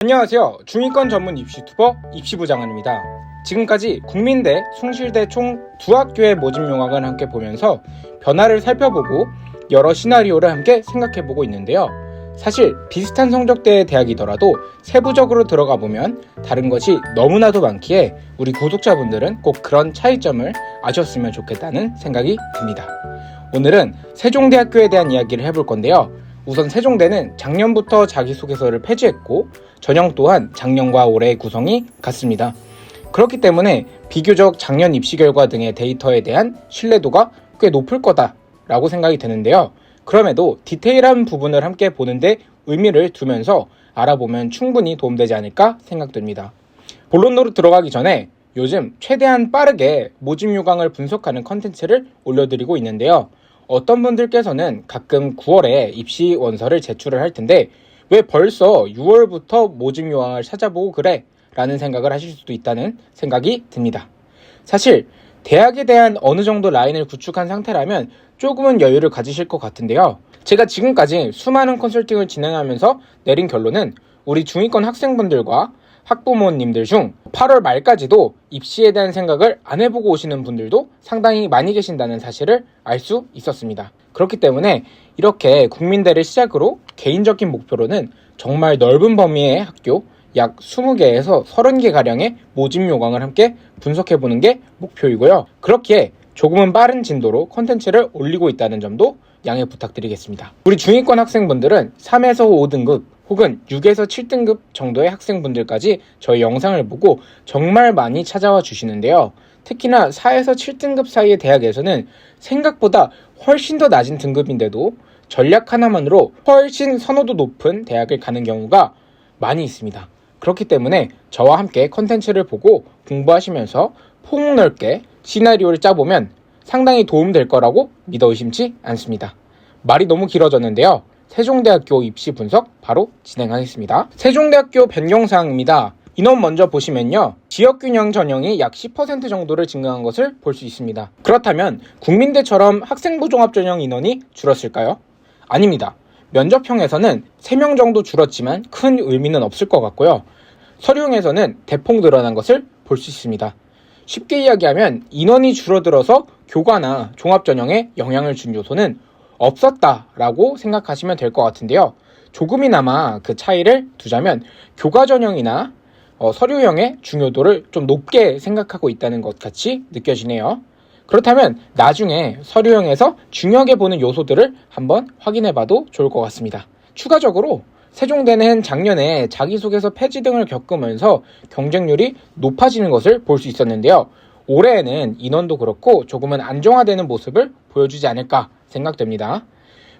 안녕하세요. 중위권 전문 입시 유튜버 입시부장관입니다. 지금까지 국민대, 숭실대 총 두 학교의 모집 요강을 함께 보면서 변화를 살펴보고 여러 시나리오를 함께 생각해보고 있는데요. 사실 비슷한 성적대의 대학이더라도 세부적으로 들어가 보면 다른 것이 너무나도 많기에 우리 구독자분들은 꼭 그런 차이점을 아셨으면 좋겠다는 생각이 듭니다. 오늘은 세종대학교에 대한 이야기를 해볼 건데요. 우선 세종대는 작년부터 자기소개서를 폐지했고 전형 또한 작년과 올해의 구성이 같습니다. 그렇기 때문에 비교적 작년 입시 결과 등의 데이터에 대한 신뢰도가 꽤 높을 거다라고 생각이 드는데요. 그럼에도 디테일한 부분을 함께 보는데 의미를 두면서 알아보면 충분히 도움되지 않을까 생각됩니다. 본론으로 들어가기 전에 요즘 최대한 빠르게 모집 요강을 분석하는 컨텐츠를 올려드리고 있는데요. 어떤 분들께서는 가끔 9월에 입시 원서를 제출을 할 텐데 왜 벌써 6월부터 모집 요강을 찾아보고 그래? 라는 생각을 하실 수도 있다는 생각이 듭니다. 사실 대학에 대한 어느 정도 라인을 구축한 상태라면 조금은 여유를 가지실 것 같은데요. 제가 지금까지 수많은 컨설팅을 진행하면서 내린 결론은 우리 중위권 학생분들과 학부모님들 중 8월 말까지도 입시에 대한 생각을 안 해보고 오시는 분들도 상당히 많이 계신다는 사실을 알 수 있었습니다. 그렇기 때문에 이렇게 국민대를 시작으로 개인적인 목표로는 정말 넓은 범위의 학교 약 20개에서 30개가량의 모집 요강을 함께 분석해보는 게 목표이고요. 그렇기에 조금은 빠른 진도로 컨텐츠를 올리고 있다는 점도 양해 부탁드리겠습니다. 우리 중위권 학생분들은 3에서 5등급 혹은 6에서 7등급 정도의 학생분들까지 저희 영상을 보고 정말 많이 찾아와 주시는데요. 특히나 4에서 7등급 사이의 대학에서는 생각보다 훨씬 더 낮은 등급인데도 전략 하나만으로 훨씬 선호도 높은 대학을 가는 경우가 많이 있습니다. 그렇기 때문에 저와 함께 컨텐츠를 보고 공부하시면서 폭넓게 시나리오를 짜보면 상당히 도움될 거라고 믿어 의심치 않습니다. 말이 너무 길어졌는데요. 세종대학교 입시 분석 바로 진행하겠습니다. 세종대학교 변경사항입니다. 인원 먼저 보시면요. 지역균형 전형이 약 10% 정도를 증가한 것을 볼 수 있습니다. 그렇다면 국민대처럼 학생부 종합전형 인원이 줄었을까요? 아닙니다. 면접형에서는 3명 정도 줄었지만 큰 의미는 없을 것 같고요. 서류형에서는 대폭 늘어난 것을 볼 수 있습니다. 쉽게 이야기하면 인원이 줄어들어서 교과나 종합전형에 영향을 준 요소는 없었다라고 생각하시면 될 것 같은데요. 조금이나마 그 차이를 두자면 교과전형이나 서류형의 중요도를 좀 높게 생각하고 있다는 것 같이 느껴지네요. 그렇다면 나중에 서류형에서 중요하게 보는 요소들을 한번 확인해봐도 좋을 것 같습니다. 추가적으로 세종대는 작년에 자기소개서 폐지 등을 겪으면서 경쟁률이 높아지는 것을 볼 수 있었는데요. 올해에는 인원도 그렇고 조금은 안정화되는 모습을 보여주지 않을까 생각됩니다.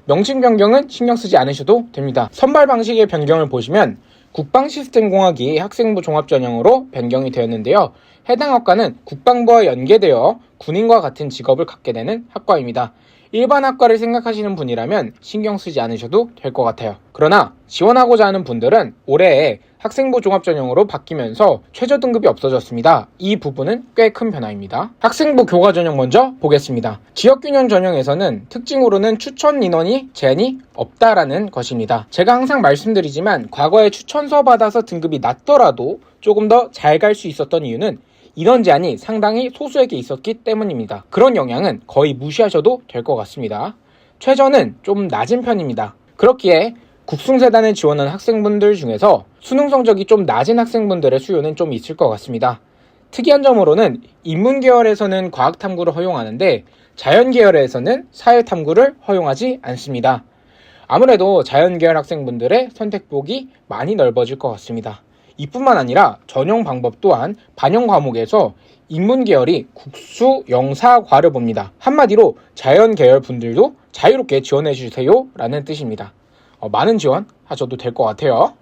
명칭 변경은 신경 쓰지 않으셔도 됩니다. 선발 방식의 변경을 보시면 국방시스템공학이 학생부 종합전형으로 변경이 되었는데요. 해당 학과는 국방부와 연계되어 군인과 같은 직업을 갖게 되는 학과입니다. 일반 학과를 생각하시는 분이라면 신경 쓰지 않으셔도 될 것 같아요. 그러나 지원하고자 하는 분들은 올해에 학생부 종합전형으로 바뀌면서 최저 등급이 없어졌습니다. 이 부분은 꽤 큰 변화입니다. 학생부 교과전형 먼저 보겠습니다. 지역균형 전형에서는 특징으로는 추천 인원이 제한이 없다라는 것입니다. 제가 항상 말씀드리지만 과거에 추천서 받아서 등급이 낮더라도 조금 더 잘 갈 수 있었던 이유는 인원 제한이 상당히 소수에게 있었기 때문입니다. 그런 영향은 거의 무시하셔도 될 것 같습니다. 최저는 좀 낮은 편입니다. 그렇기에 국숭재단에 지원한 학생분들 중에서 수능 성적이 좀 낮은 학생분들의 수요는 좀 있을 것 같습니다. 특이한 점으로는 인문계열에서는 과학탐구를 허용하는데 자연계열에서는 사회탐구를 허용하지 않습니다. 아무래도 자연계열 학생분들의 선택폭이 많이 넓어질 것 같습니다. 이뿐만 아니라 전형 방법 또한 반영 과목에서 인문계열이 국수, 영사과를 봅니다. 한마디로 자연계열 분들도 자유롭게 지원해주세요 라는 뜻입니다. 많은 지원하셔도 될 것 같아요.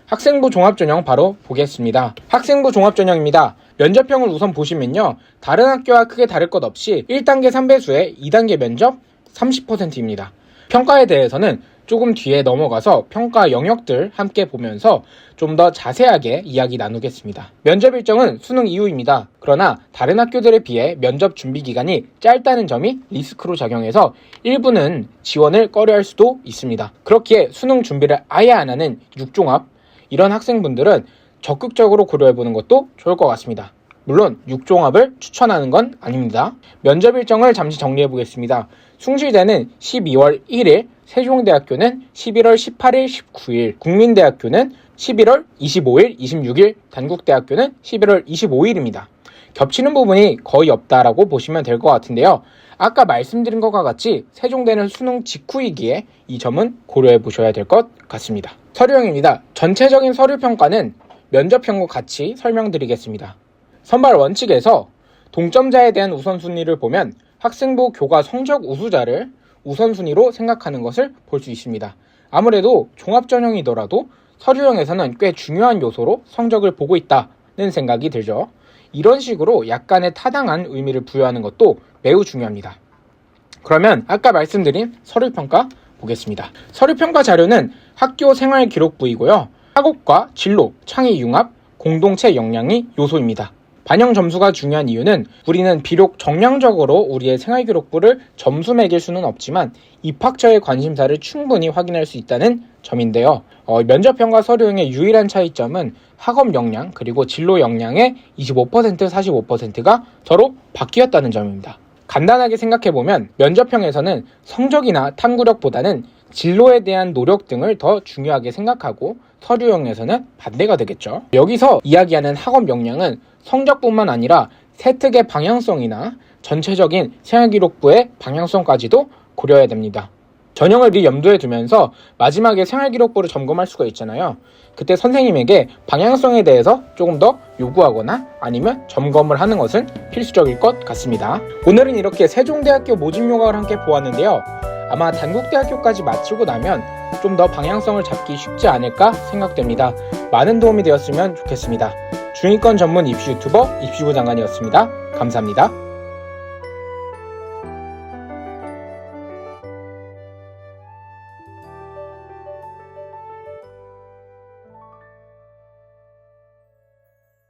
학생부 종합전형 바로 보겠습니다. 학생부 종합전형입니다. 면접형을 우선 보시면요. 다른 학교와 크게 다를 것 없이 1단계 3배수의 2단계 면접 30%입니다. 평가에 대해서는 조금 뒤에 넘어가서 평가 영역들 함께 보면서 좀 더 자세하게 이야기 나누겠습니다. 면접 일정은 수능 이후입니다. 그러나 다른 학교들에 비해 면접 준비 기간이 짧다는 점이 리스크로 작용해서 일부는 지원을 꺼려할 수도 있습니다. 그렇기에 수능 준비를 아예 안 하는 6종합 이런 학생분들은 적극적으로 고려해보는 것도 좋을 것 같습니다. 물론 육종합을 추천하는 건 아닙니다. 면접 일정을 잠시 정리해보겠습니다. 숭실대는 12월 1일, 세종대학교는 11월 18일, 19일, 국민대학교는 11월 25일, 26일, 단국대학교는 11월 25일입니다. 겹치는 부분이 거의 없다라고 보시면 될 것 같은데요. 아까 말씀드린 것과 같이 세종대는 수능 직후이기에 이 점은 고려해 보셔야 될 것 같습니다. 서류형입니다. 전체적인 서류평가는 면접형과 같이 설명드리겠습니다. 선발 원칙에서 동점자에 대한 우선순위를 보면 학생부 교과 성적 우수자를 우선순위로 생각하는 것을 볼 수 있습니다. 아무래도 종합전형이더라도 서류형에서는 꽤 중요한 요소로 성적을 보고 있다는 생각이 들죠. 이런 식으로 약간의 타당한 의미를 부여하는 것도 매우 중요합니다. 그러면 아까 말씀드린 서류평가 보겠습니다. 서류평가 자료는 학교 생활기록부이고요. 학업과 진로, 창의 융합, 공동체 역량이 요소입니다. 반영 점수가 중요한 이유는 우리는 비록 정량적으로 우리의 생활기록부를 점수 매길 수는 없지만 입학처의 관심사를 충분히 확인할 수 있다는 점인데요. 면접형과 서류형의 유일한 차이점은 학업 역량 그리고 진로 역량의 25%, 45%가 서로 바뀌었다는 점입니다. 간단하게 생각해보면 면접형에서는 성적이나 탐구력보다는 진로에 대한 노력 등을 더 중요하게 생각하고 서류형에서는 반대가 되겠죠. 여기서 이야기하는 학업 역량은 성적뿐만 아니라 세특의 방향성이나 전체적인 생활기록부의 방향성까지도 고려해야 됩니다. 전형을 미리 염두에 두면서 마지막에 생활기록부를 점검할 수가 있잖아요. 그때 선생님에게 방향성에 대해서 조금 더 요구하거나 아니면 점검을 하는 것은 필수적일 것 같습니다. 오늘은 이렇게 세종대학교 모집요강을 함께 보았는데요. 아마 단국대학교까지 마치고 나면 좀 더 방향성을 잡기 쉽지 않을까 생각됩니다. 많은 도움이 되었으면 좋겠습니다. 중위권 전문 입시 유튜버 입시부 장관이었습니다. 감사합니다.